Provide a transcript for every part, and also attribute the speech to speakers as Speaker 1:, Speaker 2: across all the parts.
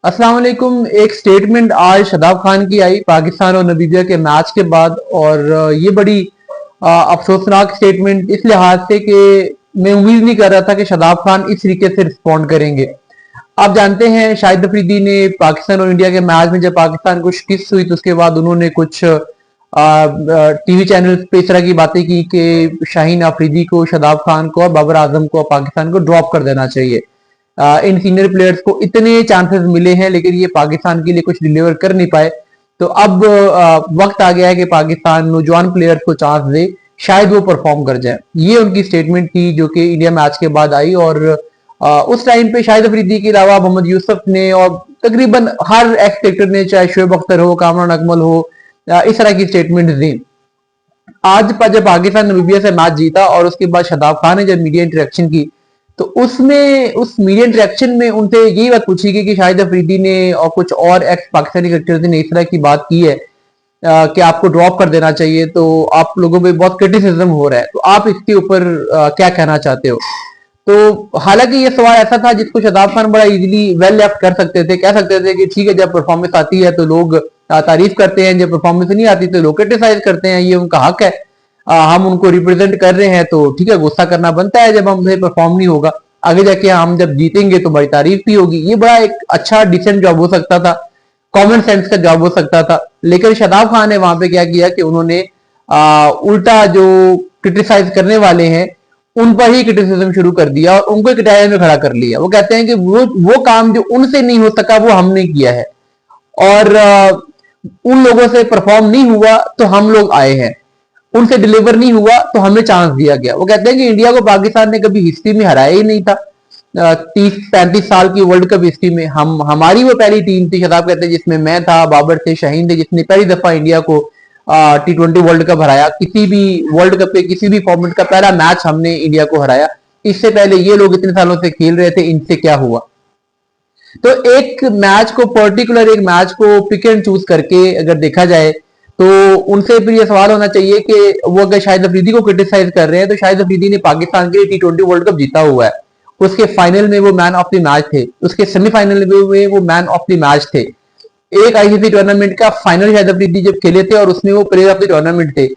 Speaker 1: अस्सलाम वालेकुम। एक स्टेटमेंट आज शादाब खान की आई पाकिस्तान और नामीबिया के मैच के बाद, और ये बड़ी अफसोसनाक स्टेटमेंट इस लिहाज से कि मैं उम्मीद नहीं कर रहा था कि शादाब खान इस तरीके से रिस्पॉन्ड करेंगे। आप जानते हैं शाहिद अफरीदी ने पाकिस्तान और इंडिया के मैच में जब पाकिस्तान को शिकस्त हुई तो उसके बाद उन्होंने कुछ टीवी चैनल पे इस तरह की बातें की कि शाहीन अफरीदी को, शादाब खान को और बाबर आजम को पाकिस्तान को ड्रॉप कर देना चाहिए। इन सीनियर प्लेयर्स को इतने चांसेस मिले हैं लेकिन ये पाकिस्तान के लिए कुछ डिलीवर कर नहीं पाए। तो अब वक्त आ गया है कि पाकिस्तान नौजवान प्लेयर्स को चांस दे, शायद वो परफॉर्म कर जाए। ये उनकी स्टेटमेंट थी जो कि इंडिया मैच के बाद आई, और उस टाइम पे शाहिद अफरीदी के अलावा मोहम्मद यूसुफ ने और तकरीबन हर एक्स क्रिकेटर ने, चाहे शोएब अख्तर हो, कामरान अकमल हो, इस तरह की स्टेटमेंट दी। आज जब पाकिस्तान नामीबिया से मैच जीता और उसके बाद शादाब खान ने जब मीडिया इंटरेक्शन की तो उसमें उस मीडिया इंटरेक्शन में उनसे यही बात पूछी गई कि शाहिद अफरीदी ने और कुछ और एक्स पाकिस्तानी क्रिकेटर्स ने इस तरह की बात की है कि आपको ड्रॉप कर देना चाहिए, तो आप लोगों पे बहुत क्रिटिसिज्म हो रहा है, तो आप इसके ऊपर क्या कहना चाहते हो। तो हालांकि ये सवाल ऐसा था जिसको शादाब खान बड़ा इजीली वेल लेफ्ट कर सकते थे, कह सकते थे कि ठीक है, जब परफॉर्मेंस आती है तो लोग तारीफ करते हैं, जब परफॉर्मेंस नहीं आती तो लोग क्रिटिसाइज करते हैं, ये उनका हक है। हम उनको रिप्रेजेंट कर रहे हैं तो ठीक है, गुस्सा करना बनता है जब हमसे परफॉर्म नहीं होगा। आगे जाके हम जब जीतेंगे तो बड़ी तारीफ भी होगी। ये बड़ा एक अच्छा डिसेंट जॉब हो सकता था, कॉमन सेंस का जॉब हो सकता था। लेकिन शादाब खान ने वहां पे क्या किया कि उन्होंने उल्टा जो क्रिटिसाइज करने वाले हैं उन पर ही क्रिटिसिज्म शुरू कर दिया और उनको एक दायरे में खड़ा कर लिया। वो कहते हैं कि वो काम जो उनसे नहीं हो सका वो हमने किया है, और उन लोगों से परफॉर्म नहीं हुआ तो हम लोग आए हैं, उनसे डिलीवर नहीं हुआ तो हमें चांस दिया गया। वो कहते हैं कि इंडिया को पाकिस्तान ने कभी हिस्ट्री में हराया ही नहीं था। 30-35 साल की वर्ल्ड कप हिस्ट्री में हमारी वो पहली टीम थी, शताब कहते हैं, जिसमें मैं था, बाबर थे, शाहीन थे, जिसने पहली दफा इंडिया को T20 वर्ल्ड कप हराया। किसी भी वर्ल्ड कप के किसी भी फॉर्मेट का पहला मैच हमने इंडिया को हराया। इससे पहले ये लोग इतने सालों से खेल रहे थे, इनसे क्या हुआ। तो एक मैच को, पर्टिकुलर एक मैच को पिक एंड चूज करके अगर देखा जाए तो उनसे फिर ये सवाल होना चाहिए कि वो अगर शाहिद अफरीदी को क्रिटिसाइज कर रहे हैं तो शाहिद अफरीदी ने पाकिस्तान के लिए T20 वर्ल्ड कप जीता हुआ है। उसके फाइनल में वो मैन ऑफ द मैच थे, उसके सेमीफाइनल में वो मैन ऑफ द मैच थे। एक आईसीसी टूर्नामेंट का फाइनल शाहिद अफरीदी जब खेले थे और उसमें वो प्लेयर ऑफ द टूर्नामेंट थे।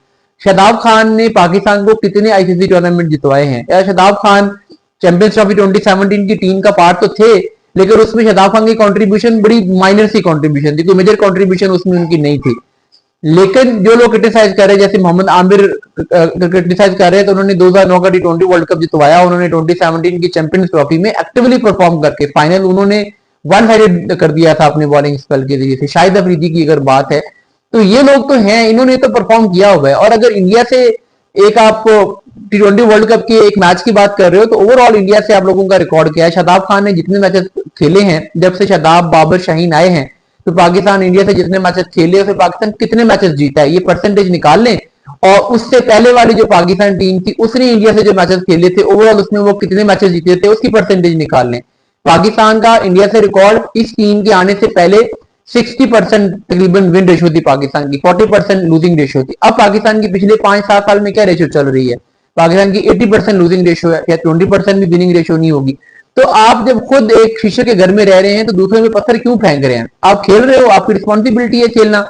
Speaker 1: शादाब खान ने पाकिस्तान को कितने आईसीसी टूर्नामेंट जितवाए हैं? या शादाब खान चैंपियंस ट्रॉफी 2017 की टीम का पार्ट तो थे, लेकिन उसमें शादाब खान की कंट्रीब्यूशन बड़ी माइनर सी कंट्रीब्यूशन थी, कोई मेजर कंट्रीब्यूशन उसमें उनकी नहीं थी। लेकिन जो लोग क्रिटिसाइज कर रहे हैं, जैसे मोहम्मद आमिर क्रिटिसाइज कर रहे हैं, तो उन्होंने 2009 का T20 वर्ल्ड कप जितवाया। उन्होंने 2017 की चैंपियंस ट्रॉफी में एक्टिवली परफॉर्म करके फाइनल उन्होंने वन साइडेड कर दिया था अपने बॉलिंग स्पेल के जरिए से। शाहिद अफरीदी की अगर बात है तो ये लोग तो हैं, इन्होंने तो परफॉर्म किया हुआ है। और अगर इंडिया से एक आप T20 वर्ल्ड कप के एक मैच की बात कर रहे हो तो ओवरऑल इंडिया से आप लोगों का रिकॉर्ड क्या है? शादाब खान ने जितने मैचेस खेले हैं, जब से शादाब, बाबर, शाहीन आए हैं, तो पाकिस्तान इंडिया से जितने मैचेस खेले फिर पाकिस्तान कितने मैचेस जीता है, ये परसेंटेज निकाल लें। और उससे पहले वाली जो पाकिस्तान टीम थी उसने इंडिया से जो मैचेस खेले थे ओवरऑल उसमें वो कितने मैचेस जीते थे उसकी परसेंटेज निकाल लें। पाकिस्तान का इंडिया से रिकॉर्ड इस टीम के आने से पहले 60% तकरीबन विन रेशियो थी पाकिस्तान की, 40% लूजिंग रेशियो थी। अब पाकिस्तान की पिछले 5-7 साल में क्या रेशियो चल रही है? पाकिस्तान की 80% लूजिंग रेशियो है, या 20% भी विनिंग रेशियो नहीं होगी। तो आप जब खुद एक शीशे के घर में रह रहे हैं तो दूसरे में पत्थर क्यों फेंक रहे हैं? आप खेल रहे हो, आपकी रिस्पॉन्सिबिलिटी है खेलना।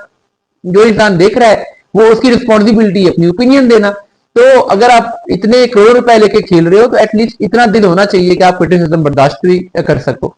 Speaker 1: जो इंसान देख रहा है वो उसकी रिस्पॉन्सिबिलिटी है अपनी ओपिनियन देना। तो अगर आप इतने करोड़ रुपए लेके खेल रहे हो तो एटलीस्ट इतना दिल होना चाहिए कि आप क्रिटिसिज्म बर्दाश्त भी कर सको।